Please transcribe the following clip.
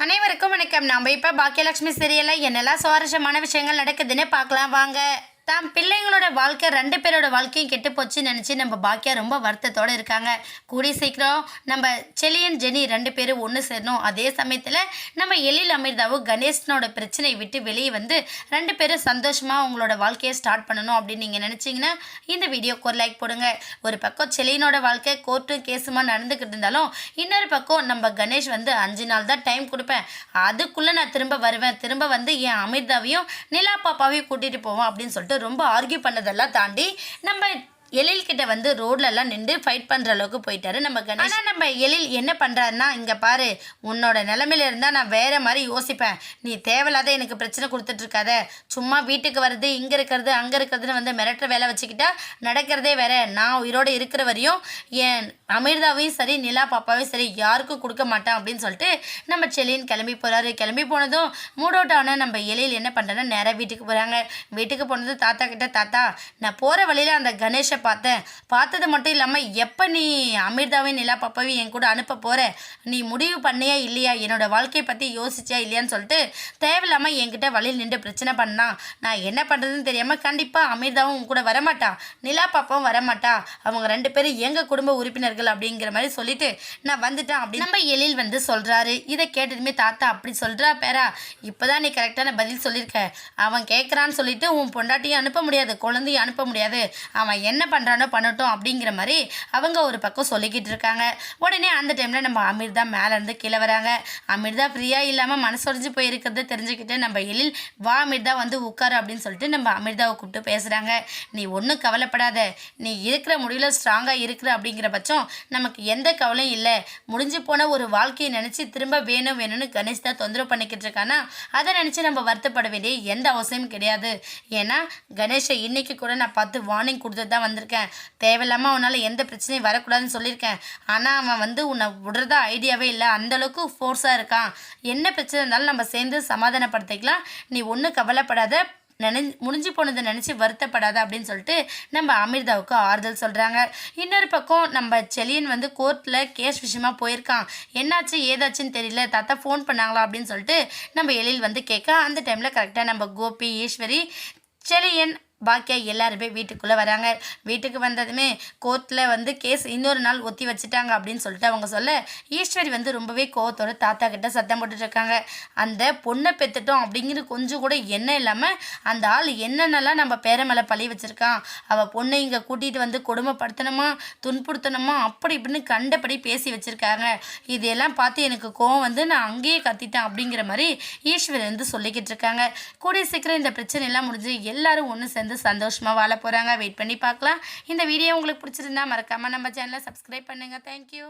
அனைவருக்கும் வணக்கம். நம்ம இப்போ பாக்கியலட்சுமி சீரியலில் என்னெல்லாம் சுவாரஸ்யமான விஷயங்கள் நடக்குதுன்னு பார்க்கலாம் வாங்க. தான் பிள்ளைங்களோட வாழ்க்கை 2 பேரோட வாழ்க்கையும் கெட்டு போச்சுன்னு நினச்சி நம்ம பாக்கியா ரொம்ப வருத்தத்தோடு இருக்காங்க. கூடி சீக்கிரம் நம்ம செலியன் ஜெனி 2 பேரும் ஒன்று சேரணும். அதே சமயத்தில் நம்ம எழில் அமிர்தாவும் கணேசனோட பிரச்சனையை விட்டு வெளியே வந்து 2 பேரும் சந்தோஷமாக அவங்களோட வாழ்க்கையை ஸ்டார்ட் பண்ணணும் அப்படின்னு நீங்கள் நினச்சிங்கன்னா இந்த வீடியோக்கு ஒரு லைக் போடுங்க. ஒரு பக்கம் செலியனோட வாழ்க்கை கோர்ட்டு கேஸுமா நடந்துக்கிட்டு இருந்தாலும் இன்னொரு பக்கம் நம்ம கணேஷ் வந்து 5 நாள் தான் டைம் கொடுப்பேன், அதுக்குள்ளே நான் திரும்ப வருவேன், திரும்ப வந்து என் அமிர்தாவையும் நிலா பாப்பாவையும் கூட்டிகிட்டு போவோம் அப்படின்னு சொல்லிட்டு ரொம்ப ஆர்கியூ பண்ணதெல்லாம் தாண்டி நம்ம எழில் கிட்ட வந்து ரோட்லலாம் நின்று ஃபைட் பண்ணுற அளவுக்கு போயிட்டாரு நம்ம கணேஷ். ஆனால் நம்ம எழில் என்ன பண்ணுறாருன்னா, இங்கே பாரு, உன்னோட நிலமையில இருந்தால் நான் வேறு மாதிரி யோசிப்பேன், நீ தேவையில்லாத எனக்கு பிரச்சனை கொடுத்துட்ருக்காத, சும்மா வீட்டுக்கு வர்றது இங்கே இருக்கிறது அங்கே இருக்கிறதுன்னு வந்து மிரட்டுற வேலை வச்சுக்கிட்டா நடக்கிறதே வேற. நான் உயிரோடு இருக்கிற வரையும் என் அமிர்தாவையும் சரி நிலா பாப்பாவையும் சரி யாருக்கும் கொடுக்க மாட்டேன் அப்படின்னு சொல்லிட்டு நம்ம செலியன் கிளம்பி போகிறாரு. கிளம்பி போனதும் மூட் அவுட் ஆன நம்ம எழில் என்ன பண்ணுறேன்னா நேராக வீட்டுக்கு போகிறாங்க. வீட்டுக்கு போனது தாத்தா கிட்ட, தாத்தா நான் போகிற வழியில் அந்த கணேஷை பார்த்தது மட்டும் இல்லாமல் எப்போ நீ அமிர்தாவையும் நிலா பாப்பாவையும் என் கூட அனுப்ப போகிற, நீ முடிவு பண்ணியா இல்லையா, என்னோட வாழ்க்கையை பற்றி யோசிச்சியா இல்லையான்னு சொல்லிட்டு தேவையில்லாமல் என்கிட்ட வழியில் நின்று பிரச்சனை பண்ணா. நான் என்ன பண்ணுறதுன்னு தெரியாமல் கண்டிப்பாக அமிர்தாவும் உன் கூட வரமாட்டா, நிலா பாப்பாவும் வரமாட்டா, அவங்க 2 பேரும் எங்கள் குடும்ப உறுப்பினர்கள் அப்படிங்கிற மாதிரி சொல்லிட்டு நான் வந்துட்டேன் அப்படின்னு நம்ம எழில் வந்து சொல்கிறாரு. இதை கேட்டதுமே தாத்தா அப்படி சொல்கிறா பேரா, இப்போ தான் நீ கரெக்டான பதில் சொல்லியிருக்க, அவன் கேட்குறான்னு சொல்லிட்டு உன் பொண்டாட்டியும் அனுப்ப முடியாது, குழந்தையும் அனுப்ப முடியாது, அவன் என்ன பண்ணுறானோ பண்ணட்டும் அப்படிங்கிற மாதிரி அவங்க ஒரு பக்கம் சொல்லிக்கிட்டு இருக்காங்க. உடனே அந்த டைமில் நம்ம அமிர்தா மேலேருந்து கீழே வராங்க. அமிர்தா ஃப்ரீயாக இல்லாமல் மனசொடைஞ்சு போயிருக்கிறத தெரிஞ்சுக்கிட்டு நம்ம எழில் வா அமிர்தா வந்து உட்காரு அப்படின்னு சொல்லிட்டு நம்ம அமிர்தாவை கூப்பிட்டு பேசுகிறாங்க. நீ ஒன்றும் கவலைப்படாத, நீ இருக்கிற முடிவில் ஸ்ட்ராங்காக இருக்கிற அப்படிங்கிற பட்சம் நமக்கு எந்த கவலையும் இல்லை. முடிஞ்சு போன ஒரு வாழ்க்கையை நினச்சி திரும்ப வேணும்னு கணேஷ் தான் தொந்தரவு பண்ணிக்கிட்டு இருக்கானா, அதை நினச்சி நம்ம வருத்தப்பட வேண்டிய எந்த அவசியமும் கிடையாது. ஏன்னா கணேஷை இன்னைக்கு கூட நான் பார்த்து வார்னிங் கொடுத்து தான் வந்திருக்கேன். தேவையில்லாமல் அவனால் எந்த பிரச்சனையும் வரக்கூடாதுன்னு சொல்லியிருக்கேன். ஆனால் அவன் வந்து உன்னை விடுறதா ஐடியாவே இல்லை, அந்தளவுக்கு ஃபோர்ஸாக இருக்கான். என்ன பிரச்சனை இருந்தாலும் நம்ம சேர்ந்து சமாதானப்படுத்திக்கலாம், நீ ஒன்றும் கவலைப்படாத, முடிஞ்சு போனதை நினச்சி வருத்தப்படாத அப்படின்னு சொல்லிட்டு நம்ம அமிர்தாவுக்கு ஆறுதல் சொல்கிறாங்க. இன்னொரு பக்கம் நம்ம செலியன் வந்து கோர்ட்டில் கேஸ் விஷயமா போயிருக்கான். என்னாச்சு ஏதாச்சுன்னு தெரியல, தாத்தா ஃபோன் பண்ணாங்களா அப்படின்னு சொல்லிட்டு நம்ம எழில் வந்து கேட்க, அந்த டைமில் கரெக்டாக நம்ம கோபி, ஈஸ்வரி, செலியன், பாக்கியா எல்லாருமே வீட்டுக்குள்ளே வராங்க. வீட்டுக்கு வந்ததுமே கோர்ட்டில் வந்து கேஸ் இன்னொரு நாள் ஒத்தி வச்சுட்டாங்க அப்படின்னு சொல்லிட்டு அவங்க சொல்ல, ஈஸ்வரி வந்து ரொம்பவே கோவத்தோட தாத்தா கிட்ட சத்தம் போட்டுட்ருக்காங்க. அந்த பொண்ணை பெற்றுட்டோம் அப்படிங்கிறது கொஞ்சம் கூட எண்ணம் இல்லாமல் அந்த ஆள் என்னென்னலாம் நம்ம பேர மேலே பழி வச்சுருக்கான், அவள் பொண்ணை இங்கே கூட்டிகிட்டு வந்து கொடுமைப்படுத்தணுமா துன்புறுத்தணுமா அப்படி இப்படின்னு கண்டபடி பேசி வச்சுருக்காங்க. இதையெல்லாம் பார்த்து எனக்கு கோவம் வந்து நான் அங்கேயே கத்திட்டேன் அப்படிங்கிற மாதிரி ஈஸ்வரி வந்து சொல்லிக்கிட்டு இருக்காங்க. கூடிய சீக்கிரம் இந்த பிரச்சனையெல்லாம் முடிஞ்சு எல்லாரும் ஒன்று சேர்ந்து சந்தோஷமாக வாழ போகிறாங்க. வெயிட் பண்ணி பார்க்கலாம். இந்த வீடியோ உங்களுக்கு பிடிச்சிருந்தா மறக்காமல் நம்ம சேனலை சப்ஸ்கிரைப் பண்ணுங்கள். தேங்க்யூ.